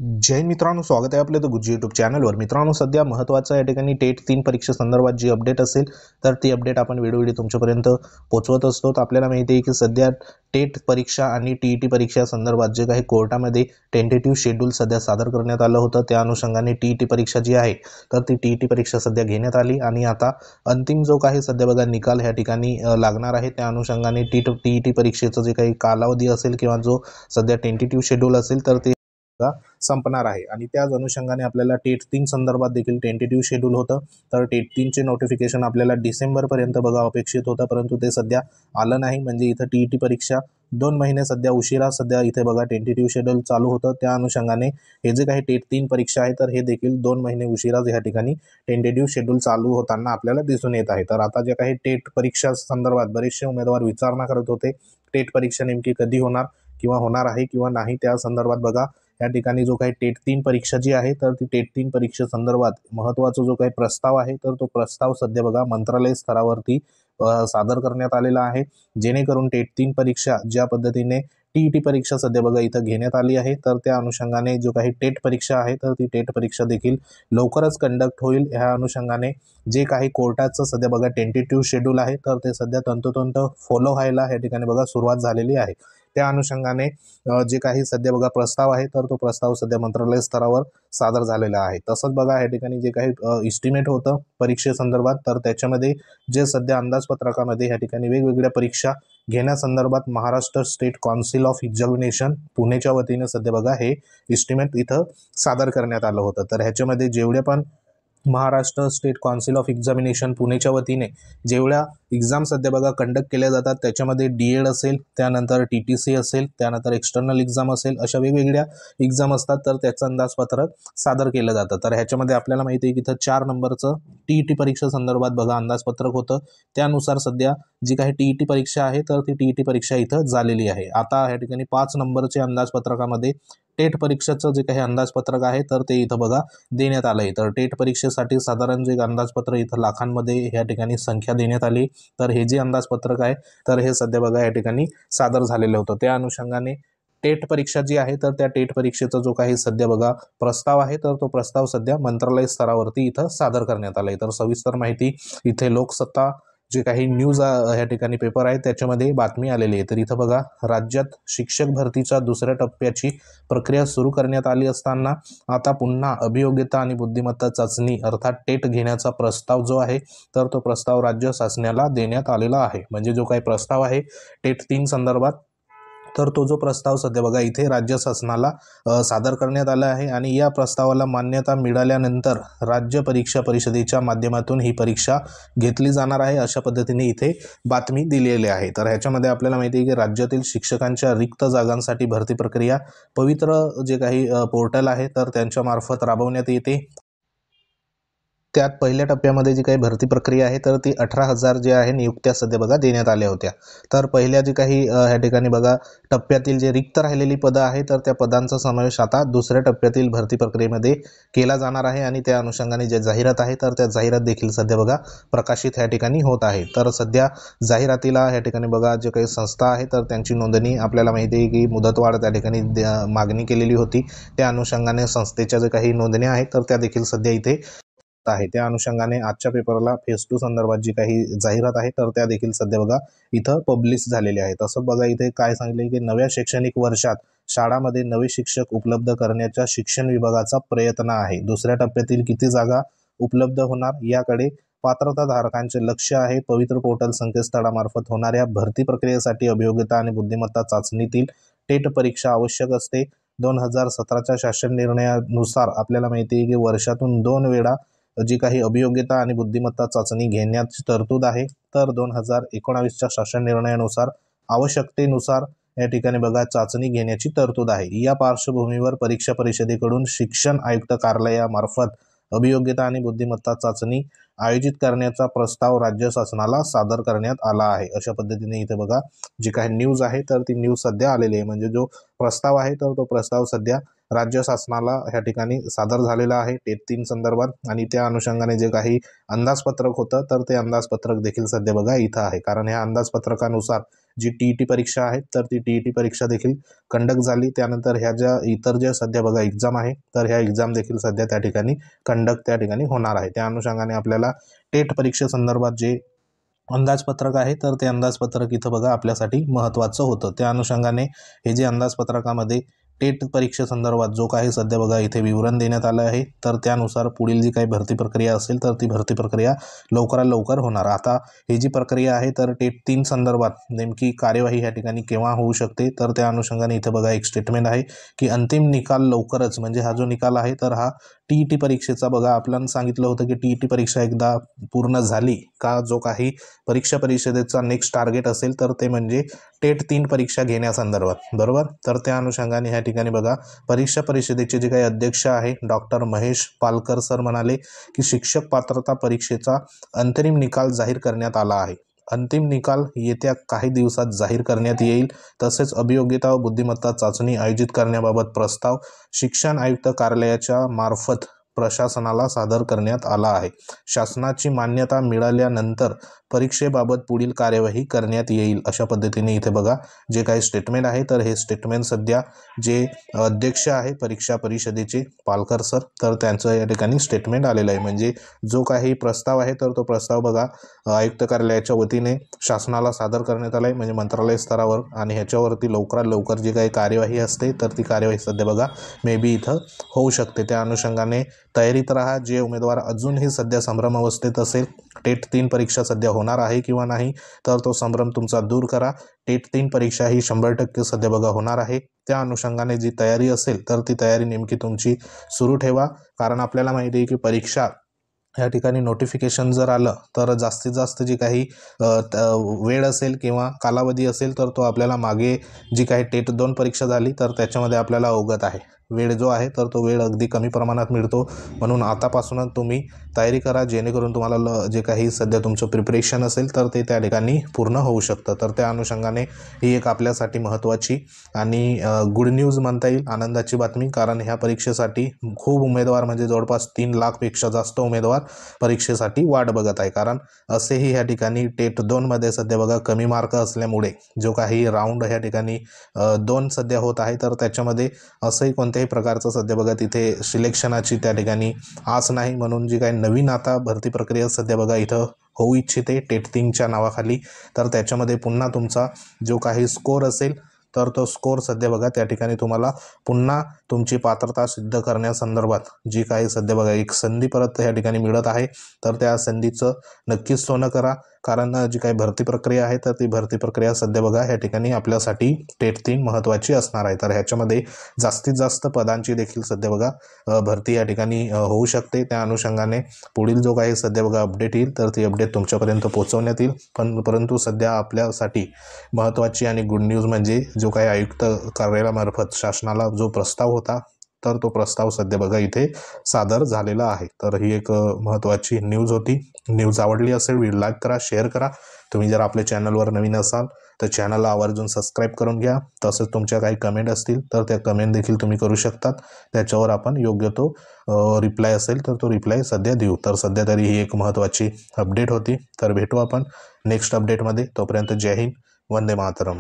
जय हिंद मित्रांनो, स्वागत आहे आपलं द गुज्जी यूट्यूब चॅनलवर। मित्रांनो, सध्या महत्त्वाचं या ठिकाणी टेट 3 परीक्षे संदर्भात जी अपडेट असेल तर ती अपडेट आपण व्हिडिओ तुमच्यापर्यंत पोहोचवत असतो। तर आपल्याला माहिती आहे की सध्या टेट परीक्षा आणि टीईटी परीक्षा संदर्भात जे काही कोर्टामध्ये टेंटेटिव्ह शेड्यूल सध्या सादर करण्यात आलं होतं, त्या अनुषंगाने टीईटी परीक्षा जी आहे तर ती टीईटी परीक्षा सध्या घेण्यात आली आणि आता अंतिम जो काही सध्या बघा निकाल ह्या ठिकाणी लागणार आहे। त्या अनुषंगाने टीईटी परीक्षेचं जे काही कालावधी असेल किंवा जो सध्या टेंटेटिव्ह शेड्यूल असेल तर ते संपणार आहे आणि त्याच अनुषंगाने आपल्याला टेट 3 संदर्भात देखील टेंटेटिव्ह शेड्यूल होतं। तर टेट 3 चे नोटिफिकेशन आपल्याला डिसेंबरपर्यंत बघा अपेक्षित होतं, परंतु ते सध्या आलं नाही। म्हणजे इथं टीईटी परीक्षा 2 महिने सध्या उशिरा सध्या इथे बघा टेंटेटिव्ह शेड्यूल चालू होतं। त्या अनुषंगाने हे जे काही टेट 3 परीक्षा आहे तर हे देखील 2 महिने उशिरा या ठिकाणी टेंटेटिव्ह शेड्यूल चालू होताना आपल्याला दिसून येत आहे। तर आता जे काही टेट परीक्षा संदर्भात बरेचसे उमेदवार विचारणा करत होते, टेट परीक्षा नेमकी कधी होणार किंवा होणार आहे किंवा नाही, त्या संदर्भात बघा या ठिकाणी जो काही टेट 3 परीक्षा जी आहे तर ती टेट 3 परीक्षे संदर्भात महत्त्वाचा जो काही प्रस्ताव आहे तर तो प्रस्ताव सध्या बघा मंत्रालय स्तरावरती सादर करण्यात आलेला आहे, जेणेकरून टेट 3 परीक्षा ज्या पद्धतीने टीईटी परीक्षा सध्या बघा इथं घेण्यात आली आहे तर त्या अनुषंगाने जो काही टेट परीक्षा आहे तर ती टेट परीक्षा देखील लवकरच कंडक्ट होईल। ह्या अनुषंगाने जे काही कोर्टाचं सध्या बघा टेंटेटिव्ह शेड्यूल आहे तर ते सध्या तंतोतंत फॉलो व्हायला या ठिकाणी बघा सुरुवात झालेली आहे। त्या अनुषंगाने जे काही सध्या बघा प्रस्ताव आहे तर तो प्रस्ताव सध्या मंत्रालय स्तरावर सादर झालेला आहे। तसंच बघा या ठिकाणी जे काही इस्टिमेट होतं परीक्षेसंदर्भात तर त्याच्यामध्ये जे सध्या अंदाजपत्रकामध्ये या ठिकाणी वेगवेगळ्या परीक्षा घेण्यासंदर्भात Maharashtra state council of examination पुणेच्या वतीने सध्या बघा हे इस्टिमेट इथं सादर करण्यात आलं होतं। तर ह्याच्यामध्ये जेवढे पण Maharashtra state council of examination पुणेच्या वतीने जेवढ्या एक्झाम सध्या बघा कंडक्ट केल्या जातात त्याच्यामध्ये डीएड असेल, त्यानंतर टीटीसी असेल, त्यानंतर एक्सटर्नल एक्झाम असेल, अशा वेगवेगळ्या एक्झाम असतात तर त्याचं अंदाजपत्रक सादर केलं जातं। तर ह्याच्यामध्ये आपल्याला माहिती आहे की इथं 4 नंबरचं टीईटी परीक्षा संदर्भात बघा अंदाजपत्रक होतं। त्यानुसार सध्या जी काही टीईटी परीक्षा आहे तर ती टीईटी परीक्षा इथं झालेली आहे। आता या ठिकाणी 5 नंबरचे अंदाजपत्रकामध्ये टेट परीक्षेचं जे काही अंदाजपत्रक आहे तर ते इथं बघा देण्यात आलंय। तर टेट परीक्षेसाठी साधारण जे अंदाजपत्र इथं लाखांमध्ये या ठिकाणी संख्या देण्यात आली, तर हे जे अंदाजपत्रक आहे तर हे सध्या बघा या ठिकाणी सादर झालेलं होतं। त्या अनुषंगाने टेट परीक्षा जी आहे तर त्या टेट परीक्षेचा जो काही सध्या बघा प्रस्ताव आहे तर तो प्रस्ताव सध्या मंत्रालय स्तरावरती इथं सादर करण्यात आलाय। तर सविस्तर माहिती इथे लोकसत्ता जे काही न्यूज या ठिकाणी पेपर आहे त्याच्यामध्ये बातमी आलेली आहे। तर इथं बघा राज्यात शिक्षक भरतीच्या दुसऱ्या टप्प्याची प्रक्रिया सुरू करण्यात आली असताना आता पुन्हा अभियोग्यता आणि बुद्धिमत्ता चाचणी अर्थात टेट घेण्याचा प्रस्ताव जो आहे तर तो प्रस्ताव राज्य शासनाला देण्यात आलेला आहे। म्हणजे जो काही प्रस्ताव आहे टेट 3 संदर्भात तर तो जो प्रस्ताव सध्या बघा इथे राज्य शासनाला सादर करण्यात आला आहे आणि या प्रस्तावाला मान्यता मिळाल्यानंतर राज्य परीक्षा परिषदेच्या माध्यमातून ही परीक्षा घेतली जाणार आहे, अशा पद्धतीने इथे बातमी दिलेली आहे। तर ह्याच्यामध्ये आपल्याला माहिती आहे की राज्यातील शिक्षकांच्या रिक्त जागांसाठी भरती प्रक्रिया पवित्र जे काही पोर्टल आहे तर त्यांच्या मार्फत राबवण्यात येते। त्यात पहिल्या टप्प्यामध्ये जी काही भरती प्रक्रिया आहे तर ती 18,000 जे आहे नियुक्त्या सध्या बघा देण्यात आल्या होत्या। तर पहिल्या जे काही ह्या ठिकाणी बघा टप्प्यातील जे रिक्त राहिलेली पदं आहे तर त्या पदांचा समावेश आता दुसऱ्या टप्प्यातील भरती प्रक्रियेमध्ये केला जाणार आहे आणि त्या अनुषंगाने जे जाहिरात आहे तर त्या जाहिरात देखील सध्या बघा प्रकाशित ह्या ठिकाणी होत आहे। तर सध्या जाहिरातीला ह्या ठिकाणी बघा जे काही संस्था आहे तर त्यांची नोंदणी आपल्याला माहिती आहे की मुदतवाढ त्या ठिकाणी मागणी केलेली होती, त्या अनुषंगाने संस्थेच्या जे काही नोंदण्या आहेत तर त्या देखील सध्या इथे आहे। त्या अनुषंगाने आजच्या पेपरला फेज 2 संदर्भात जी काही जाहिरात आहे तर त्या देखील सध्या बघा इथं पब्लिश झालेल्या आहेत। तसंच बघा इथे काय सांगितले की नव्या शैक्षणिक वर्षात शाळांमध्ये नवे शिक्षक उपलब्ध करण्याचा शिक्षण विभागाचा प्रयत्न आहे। दुसऱ्या टप्प्यातील किती जागा उपलब्ध होणार याकडे पात्रताधारकांचे लक्ष आहे। पवित्र पोर्टल संकेतस्थळामार्फत होणाऱ्या भरती प्रक्रियेसाठी अभियोग्यता आणि बुद्धिमत्ता चाचणीतील टेट परीक्षा आवश्यक असते। 2017च्या शासन निर्णयानुसार आपल्याला माहिती आहे की वर्षातून 2 वेळा जी काही अभियोग्यता आणि बुद्धिमत्ता चाचणी घेण्याची तरतूद आहे। तर 2019च्या शासन निर्णयानुसार आवश्यकतेनुसार या ठिकाणी बघा चाचणी घेण्याची तरतूद आहे। या पार्श्वभूमीवर परीक्षा परिषदेकडून शिक्षण आयुक्त कार्यालयामार्फत अभियोग्यता आणि बुद्धिमत्ता चाचणी आयोजित करण्याचा प्रस्ताव राज्य शासनाला सादर करण्यात आला आहे। अशा पद्धतीने इथे बघा जी काही न्यूज आहे तर ती न्यूज सध्या आलेली आहे, म्हणजे जो प्रस्ताव आहे तर तो प्रस्ताव सध्या राज्य शासनाला ह्या ठिकाणी सादर झालेला आहे टेट 3 संदर्भात। आणि त्या अनुषंगाने जे काही अंदाजपत्रक होतं तर ते अंदाजपत्रक देखील सध्या बघा इथं आहे, कारण ह्या अंदाजपत्रकानुसार जी टीईटी परीक्षा आहे तर ती टीईटी परीक्षा देखील कंडक्ट झाली। त्यानंतर ह्या ज्या इतर ज्या सध्या बघा एक्झाम आहे तर ह्या एक्झाम देखील सध्या त्या ठिकाणी कंडक्ट त्या ठिकाणी होणार आहे। त्या अनुषंगाने आपल्याला टेट परीक्षेसंदर्भात जे अंदाजपत्रक आहे तर ते अंदाजपत्रक इथं बघा आपल्यासाठी महत्त्वाचं होतं। त्या अनुषंगाने हे जे अंदाजपत्रकामध्ये टेट परीक्षेसंदर्भात जो काही सध्या बघा इथे विवरण देण्यात आलं आहे तर त्यानुसार पुढील जी काही भरती प्रक्रिया असेल तर ती भरती प्रक्रिया लवकरात लवकर होणार। आता ही जी प्रक्रिया आहे तर टेट 3 संदर्भात नेमकी कार्यवाही ह्या ठिकाणी केव्हा होऊ शकते तर त्या अनुषंगाने इथं बघा एक स्टेटमेंट आहे की अंतिम निकाल लवकरच, म्हणजे हा जो निकाल आहे तर हा टीईटी परीक्षेचा बघा आपल्याला सांगितलं होतं की टीईटी परीक्षा एकदा पूर्ण झाली का जो काही परीक्षा परिषदेचा नेक्स्ट टार्गेट असेल तर ते म्हणजे टेट 3 परीक्षा घेण्यासंदर्भात, बरोबर। तर त्या अनुषंगाने ह्या ठिकाणी बघा परीक्षा परिषदेचे जे काही अध्यक्ष आहे डॉक्टर महेश पालकर सर म्हणाले की शिक्षक पात्रता परीक्षेचा अंतरिम निकाल जाहीर करण्यात आला आहे। अंतिम निकाल येत्या काही दिवसात जाहीर करण्यात येईल। तसेच अभियोग्यता व बुद्धिमत्ता चाचणी आयोजित करण्याबाबत प्रस्ताव शिक्षण आयुक्त कार्यालयाच्या मार्फत प्रशासनाला सादर करण्यात आला आहे। शासनाची मान्यता मिळाल्यानंतर परीक्षेबाबत पुढील कार्यवाही करण्यात येईल। अशा पद्धतीने इथे बघा जे काही स्टेटमेंट आहे तर हे स्टेटमेंट सध्या जे अध्यक्ष आहे परीक्षा परिषदेचे पालकर सर तर त्यांचं या ठिकाणी स्टेटमेंट आलेलं आहे। म्हणजे जो काही प्रस्ताव आहे तर तो प्रस्ताव बघा आयुक्त कार्यालयाच्या वतीने शासनाला सादर करण्यात आला आहे, म्हणजे मंत्रालय स्तरावर। आणि ह्याच्यावरती लवकरात लवकर जी काही कार्यवाही असते तर ती कार्यवाही सध्या बघा मे बी इथं होऊ शकते। त्या अनुषंगाने तयारीत राहा। जे उमेदवार अजूनही सध्या संभ्रम अवस्थेत असेल टेट 3 परीक्षा सध्या होणार आहे किंवा नाही तर तो संभ्रम तुमचा दूर करा। टेट 3 परीक्षा ही 100% सध्या बघा होणार आहे। त्या अनुषंगाने जी तयारी असेल तर ती तयारी नेमकी तुमची सुरू ठेवा, कारण आपल्याला माहिती आहे की परीक्षा या ठिकाणी नोटिफिकेशन जर आलं तर जास्तीत जास्त जी काही वेळ असेल किंवा कालावधी असेल तर तो आपल्याला मागे जी काही टेट 2 परीक्षा झाली तर त्याच्यामध्ये आपल्याला अवगत आहे। वेळ जो आहे तर तो वेळ अगदी कमी प्रमाणात मिळतो, म्हणून आतापासूनच तुम्ही तयारी करा जेणेकरून तुम्हाला जे काही सध्या तुमचं प्रिपरेशन असेल तर ते त्या ठिकाणी पूर्ण होऊ शकतं। तर त्या अनुषंगाने ही एक आपल्यासाठी महत्त्वाची आणि गुड न्यूज म्हणता येईल, आनंदाची बातमी, कारण ह्या परीक्षेसाठी खूप उमेदवार म्हणजे जवळपास 3 लाखपेक्षा जास्त उमेदवार परीक्षेसाठी वाट बघत आहे। कारण असेही ह्या ठिकाणी टेट 2 मध्ये सध्या बघा कमी मार्क असल्यामुळे जो काही राऊंड ह्या ठिकाणी 2 सध्या होत आहे तर त्याच्यामध्ये असंही कोणत्याही प्रकारचं सध्या बघा तिथे सिलेक्शनाची त्या ठिकाणी आस नाही, म्हणून जी काही नवीन आता भरती प्रक्रिया सध्या बघा इथं होऊ इच्छिते टेट 3च्या नावाखाली तर त्याच्यामध्ये पुन्हा तुमचा जो काही स्कोर असेल तर तो स्कोर सध्या बघा त्या ठिकाणी तुम्हाला पुन्हा तुमची पात्रता सिद्ध करण्यासंदर्भात जी काही सध्या बघा एक संधी परत या ठिकाणी मिळत आहे तर त्या संधीचं नक्कीच सोनं करा, कारण जी काही भरती प्रक्रिया आहे तर ती भरती प्रक्रिया सध्या बघा ह्या ठिकाणी आपल्यासाठी टेट 3 महत्त्वाची असणार आहे। तर ह्याच्यामध्ये जास्तीत जास्त पदांची देखील सध्या बघा भरती या ठिकाणी होऊ शकते। त्या अनुषंगाने पुढील जो काही सध्या बघा अपडेट येईल तर ती अपडेट तुमच्यापर्यंत पोहोचवण्यात येईल। परंतु सध्या आपल्यासाठी महत्त्वाची आणि गुड न्यूज म्हणजे जो काही आयुक्त कार्यालयामार्फत शासनाला जो प्रस्ताव होता तर तो प्रस्ताव सध्या बघा इथे सादर झालेला आहे। तर ही एक महत्त्वाची न्यूज होती। न्यूज आवडली असेल व्हिडिओ लाईक करा, शेअर करा। तुम्ही जर आपल्या चॅनलवर नवीन असाल तर चॅनलला आवर्जून सबस्क्राईब करून घ्या। तसंच तुमच्या काही कमेंट असतील तर त्या कमेंट देखील तुम्ही करू शकतात, त्याच्यावर आपण योग्य तो रिप्लाय असेल तर तो रिप्लाय सध्या देऊ। तर सध्या तरी ही एक महत्त्वाची अपडेट होती। तर भेटू आपण नेक्स्ट अपडेटमध्ये, तोपर्यंत जय हिंद, वंदे मातरम।